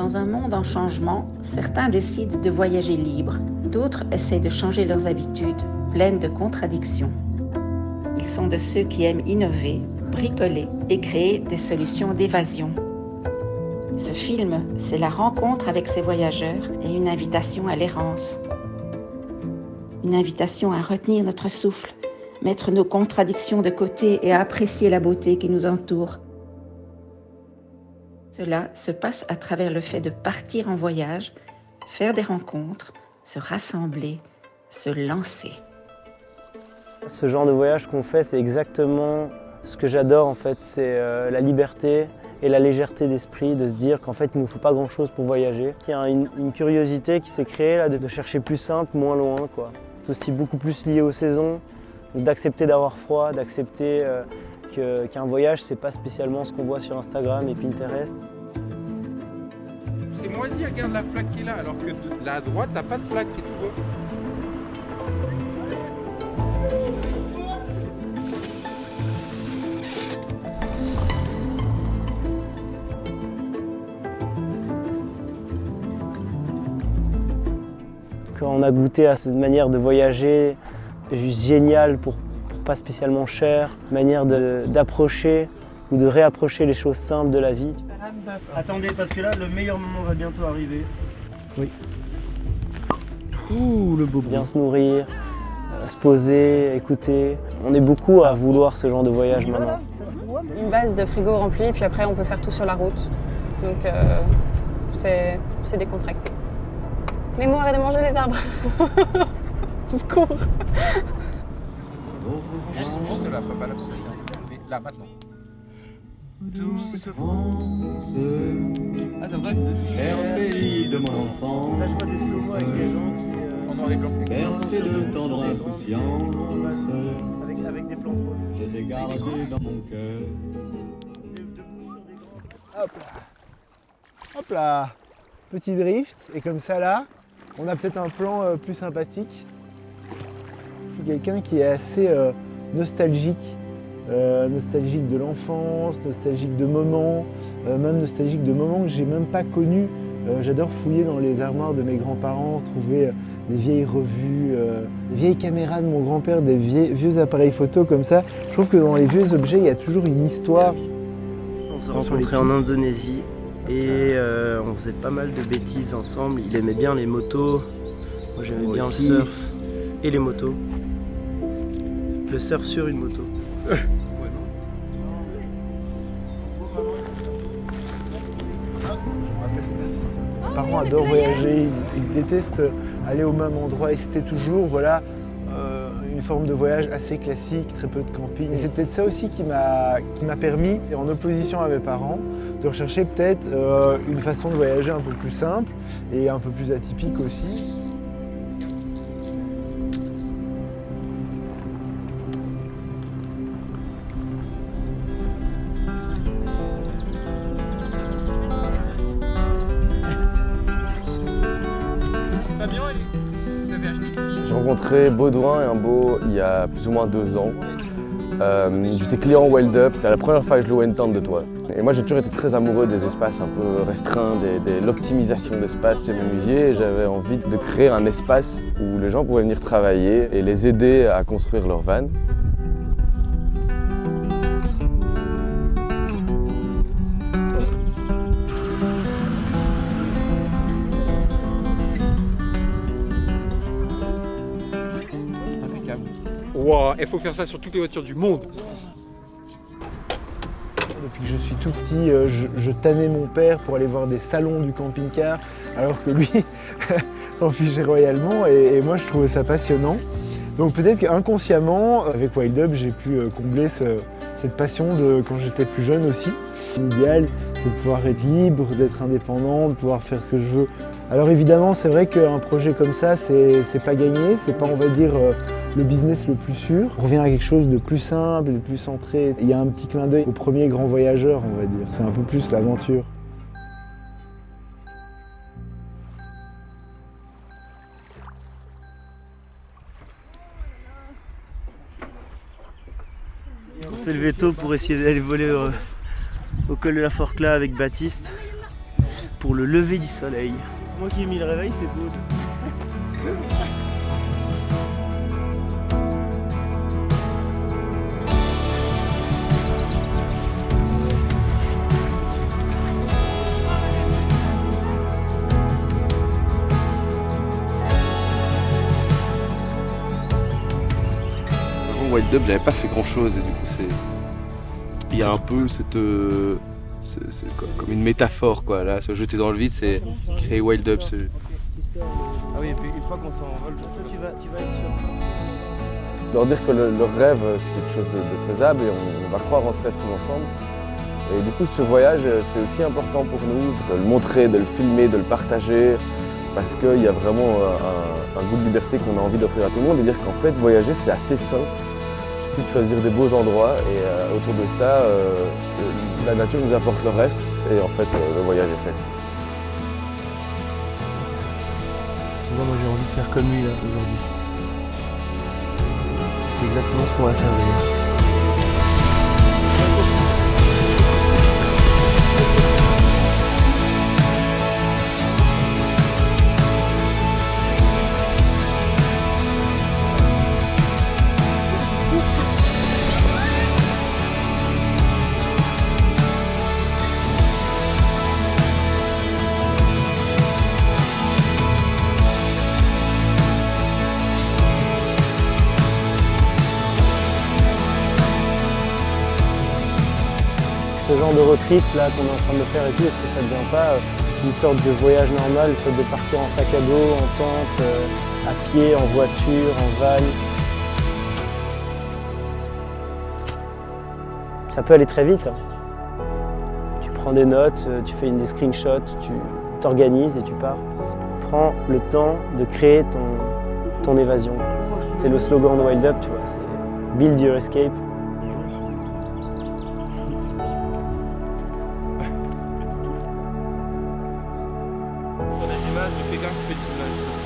Dans un monde en changement, certains décident de voyager libres, d'autres essaient de changer leurs habitudes, pleines de contradictions. Ils sont de ceux qui aiment innover, bricoler et créer des solutions d'évasion. Ce film, c'est la rencontre avec ces voyageurs et une invitation à l'errance. Une invitation à retenir notre souffle, mettre nos contradictions de côté et à apprécier la beauté qui nous entoure. Cela se passe à travers le fait de partir en voyage, faire des rencontres, se rassembler, se lancer. Ce genre de voyage qu'on fait, c'est exactement ce que j'adore en fait, c'est la liberté et la légèreté d'esprit, de se dire qu'en fait il ne nous faut pas grand chose pour voyager. Il y a une curiosité qui s'est créée là, de chercher plus simple, moins loin, quoi. C'est aussi beaucoup plus lié aux saisons, d'accepter d'avoir froid, d'accepter qu'un voyage c'est pas spécialement ce qu'on voit sur Instagram et Pinterest. C'est moisi, regarde la flaque qui est là, alors que là à droite t'as pas de flaque, c'est tout beau. Quand on a goûté à cette manière de voyager, c'est juste génial pour pas spécialement cher, manière d'approcher ou de réapprocher les choses simples de la vie. Attendez, parce que là, le meilleur moment va bientôt arriver. Oui. Ouh, le beau bruit. Bien se nourrir, se poser, écouter. On est beaucoup à vouloir ce genre de voyage maintenant. Une base de frigo remplie, puis après on peut faire tout sur la route. Donc c'est décontracté. Nemo, arrête de manger les arbres. Secours. Juste là, pas là, mais là, maintenant. Tout se fonce. Ah, c'est vrai. Vers le pays de mon enfant. Là, je vois des slow-mo avec des gens qui. En noir et blanc. Bercé de tendre insouciance. Avec des plans de bois. Je l'ai gardé dans mon cœur. Hop là. Hop là. Petit drift. Et comme ça, là, on a peut-être un plan plus sympathique. Je suis quelqu'un qui est assez nostalgique. Nostalgique de l'enfance, nostalgique de moments, même nostalgique de moments que j'ai même pas connus. J'adore fouiller dans les armoires de mes grands-parents, trouver des vieilles revues, des vieilles caméras de mon grand-père, des vieux appareils photo comme ça. Je trouve que dans les vieux objets, il y a toujours une histoire. On s'est rencontrés en Indonésie et on faisait pas mal de bêtises ensemble. Il aimait bien les motos, moi j'aimais bien le surf et les motos. Le surf sur une moto. Mes parents adorent voyager, ils détestent aller au même endroit et c'était toujours une forme de voyage assez classique, très peu de camping. Et c'est peut-être ça aussi qui m'a permis, en opposition à mes parents, de rechercher peut-être une façon de voyager un peu plus simple et un peu plus atypique aussi. J'ai rencontré Baudouin et Imbo il y a plus ou moins 2 ans. J'étais client Wild Up, c'était la première fois que je louais une tente de toit. Et moi j'ai toujours été très amoureux des espaces un peu restreints, de l'optimisation d'espace. J'étais menuisier et j'avais envie de créer un espace où les gens pouvaient venir travailler et les aider à construire leur van. Wow, il faut faire ça sur toutes les voitures du monde. Depuis que je suis tout petit, je tannais mon père pour aller voir des salons du camping-car, alors que lui s'en fichait royalement et moi je trouvais ça passionnant. Donc peut-être qu'inconsciemment, avec Wild Up, j'ai pu combler cette passion de quand j'étais plus jeune aussi. L'idéal, c'est de pouvoir être libre, d'être indépendant, de pouvoir faire ce que je veux. Alors évidemment, c'est vrai qu'un projet comme ça, c'est pas gagné, c'est pas, on va dire, le business le plus sûr. On revient à quelque chose de plus simple, de plus centré. Il y a un petit clin d'œil au premier grand voyageur, on va dire. C'est un peu plus l'aventure. On s'est levé tôt pour essayer d'aller voler au col de la Forclaz avec Baptiste pour le lever du soleil. Moi qui ai mis le réveil, c'est beau. Avant Wild Up, j'avais pas fait grand chose et du coup c'est. Il y a un peu cette. C'est comme une métaphore quoi, là, se jeter dans le vide, c'est créer Wild Up. Ah oui, et puis une fois qu'on s'envole, toi tu vas être sûr. Leur dire que le rêve, c'est quelque chose de faisable et on va croire en ce rêve tous ensemble. Et du coup, ce voyage, c'est aussi important pour nous de le montrer, de le filmer, de le partager, parce qu'il y a vraiment un goût de liberté qu'on a envie d'offrir à tout le monde et dire qu'en fait, voyager, c'est assez sain. Il suffit de choisir des beaux endroits et autour de ça, la nature nous apporte le reste et en fait, le voyage est fait. Moi j'ai envie de faire comme lui là aujourd'hui. C'est exactement ce qu'on va faire d'ailleurs. Ce genre de road trip là qu'on est en train de faire et tout, est-ce que ça ne devient pas une sorte de voyage normal, le fait de partir en sac à dos, en tente, à pied, en voiture, en van? Ça peut aller très vite. Hein. Tu prends des notes, tu fais des screenshots, tu t'organises et tu pars. Prends le temps de créer ton évasion. C'est le slogan de Wild Up, tu vois, c'est Build Your Escape. Pour des images de quelqu'un qui fait des images.